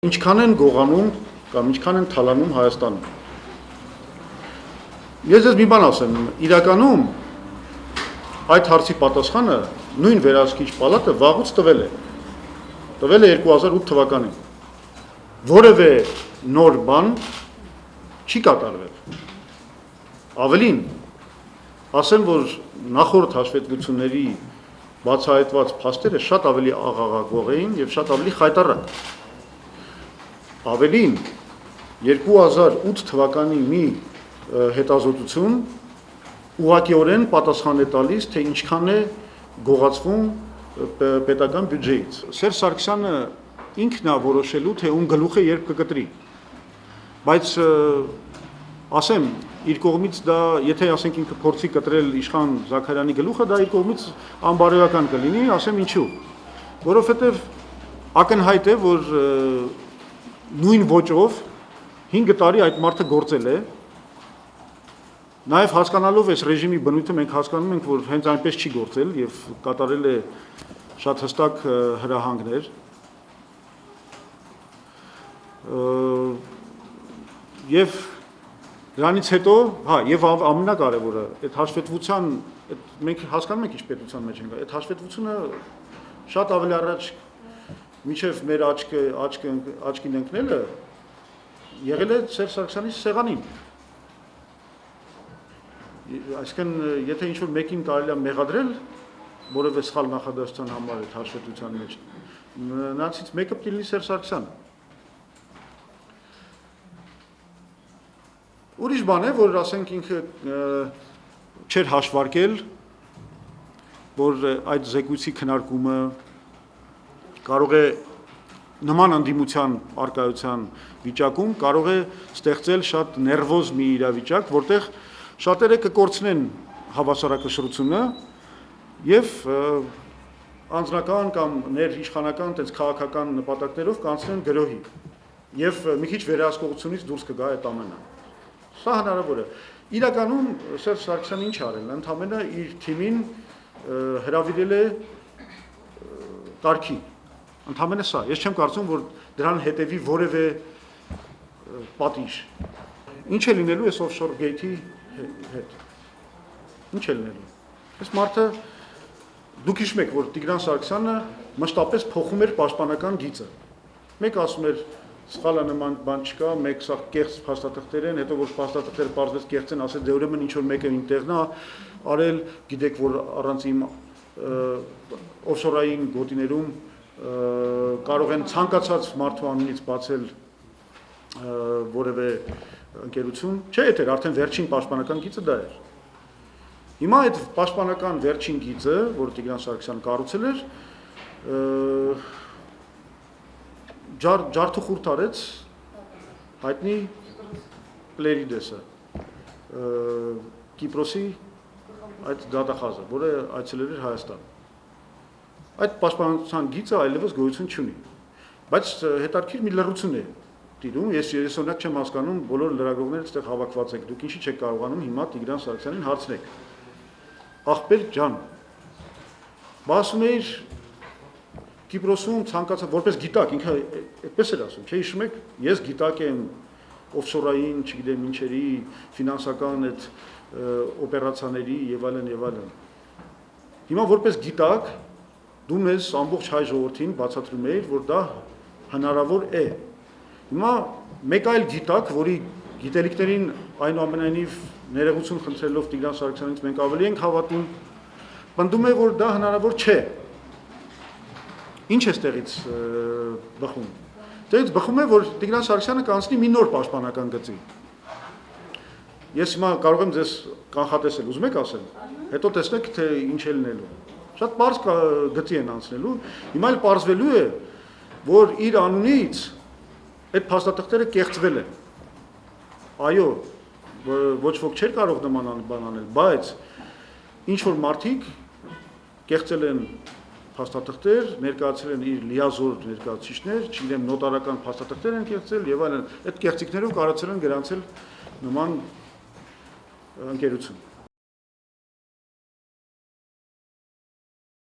Ինչքան են գողանում կամ ինչքան են թալանում Հայաստանում։ Ես ձեզ մի բան ասեմ, իրականում այդ հարցի պատասխանը նույն վերահսկիչ պալատը վաղուց տվել է 2008 թվականին։ Որևէ նոր բան չի կատարվել։ Ավելին, ասեմ, որ նախորդ հաշվետվությունների բացահայտված փաստերը շատ ավելի աղաղակող էին եւ շատ ավելի խայտառակ։ Ավելին, 2008 թվականի մի հետազոտություն ուղղակիորեն պատասխան է տալիս, թե ինչքան է գողացվում պետական բյուջեից։ Սերժ Սարգսյանը ինքն է որոշելու, թե ում գլուխը երբ կկտրի։ Բայց ասեմ, իր կողմից դա, եթե ասենք ինքը փորձի կտրել Իշխան Զաքարյանի գլուխը, դա իր կողմից անբարոյական կլինի, ասեմ ինչու։ Որովհետև ակնհայտ է, որ նույն ոճով 5 տարի այդ մարդը գործել է, նաև հասկանալով այս ռեժիմի բնույթը մենք հասկանում ենք, որ հենց այնպես չի գործել եւ կատարել է շատ հստակ հրահանգներ, եւ դրանից հետո, եւ ամենակարևորը, այդ հաշվետվության, մենք հասկանում ենք ինչ պետության մեջ ենք, այդ հաշվետվությունը շատ ավելի առաջ մինչև մեր աչքին ընկնելը եղել է Սերժ Սարգսյանի սեղանին։ Այսինքն, եթե ինչ-որ մեկին կարելի է մեղադրել, որևէ սխալ նախադասության համար այդ հաշվետվության մեջ, նրանցից մեկը պետք է լինի Սերժ Սարգսյանը։ Ուրիշ բան է, որ ասենք ինքը չէր հաշվարկել, որ այդ զեկույցի քննարկումը կարող է նման անդիմության արկայության վիճակում կարող է ստեղծել շատ ներվոզ մի իրավիճակ, որտեղ շատերը կկորցնեն հավասարակշռությունը եւ անձնական կամ ներիշխանական այդպես քաղաքական նպատակներով կանցնեն գրոհի եւ մի քիչ վերահսկողությունից դուրս կգա այդ ամենը։ Սա հնարավոր է։ Իրականում Սերժ Սարգսյանը ինչ արել, ընդհանրապես իր թիմին հրավիրել է կարգի։ Ընդհանրապես սա, ես չեմ կարծում, որ դրան հետևի որևէ պատիժ։ Ինչ է լինելու այս offshore gate-ի հետ։ Ինչ է լինելու։ Այս մարդը դուք հիշում եք, որ Տիգրան Սարգսյանը մշտապես փոխում էր պաշտպանական գիծը։ Մեկ ասում էր սխալը նման բան չկա, մեկ սա կեղծ փաստաթղթեր են, հետո որ փաստաթղթերը պարզվեց կեղծ են, ասել դե ուրեմն ինչ որ մեկը ինտերն է արել, գիտեք որ առանց իմ offshore-ային գոտիներում կարող են ցանկացած մարդու անունից բացել որևէ ընկերություն, չէ, եթե արդեն վերջին պաշտպանական գիծը դա էր։ Հիմա այդ պաշտպանական վերջին գիծը, որ Տիգրան Սարգսյանը կառուցել էր, ջարդուխուրդ արեց հայտնի Պլերիդեսը, Կիպրոսի այդ դատախազը, որը այցելել էր Հայաստան։ Այդ պաշտպանության գիծը այլևս գոյություն չունի, բայց հետաքրքիր մի լռություն է տիրում, ես օրինակ չեմ հասկանում, բոլոր լրագրողները այստեղ հավաքված եք, դուք ինչի չեք կարողանում հիմա Տիգրան Սարգսյանին հարցնեք։ Ախպեր ջան, ասում էիր Կիպրոսում ցանկացած որպես գիտակ, ինքը այդպես էր ասում, չէ՞, հիշում եք, ես գիտակ եմ offshore-ային, չգիտեմ ինչերի, ֆինանսական այդ օպերացիաների եւ այլն։ Հիմա որպես գիտակ դու մեզ ամբողջ հայ ժողովրդին բացատրում էիր, որ դա հնարավոր է։ Հիմա մեկ այլ գիտակ, որի գիտելիքներին այնուամենայնիվ ներողություն խնդրելով Տիգրան Սարգսյանից մենք ավելի ենք հավատում, պնդում է, որ դա հնարավոր չէ։ Ինչ է ստեղից բխում։ Ստեղից բխում է, որ Տիգրան Սարգսյանը կանցնի մի նոր պաշտպանական գծի։ Ես հիմա կարող եմ ձեզ կանխատեսել, ուզում եք ասել, հետո տեսնեք, թե ինչ է լինելու։ Շատ պարզ գծի են անցնելու, հիմա էլ պարզվելու է, որ իր անունից այդ փաստաթղթերը կեղծվել են։ Այո, ոչ ոք չէր կարող նման բան անել, բայց ինչ որ մարդիկ կեղծել են փաստաթղթեր, ներկայացրել են իր լիազոր ներկայացուցիչներ, չգիտեմ նոտարական փաստաթղթեր են կեղծել եւ այլն, այդ կեղծիքներով կարողացել են գրանցել նման ընկերություն։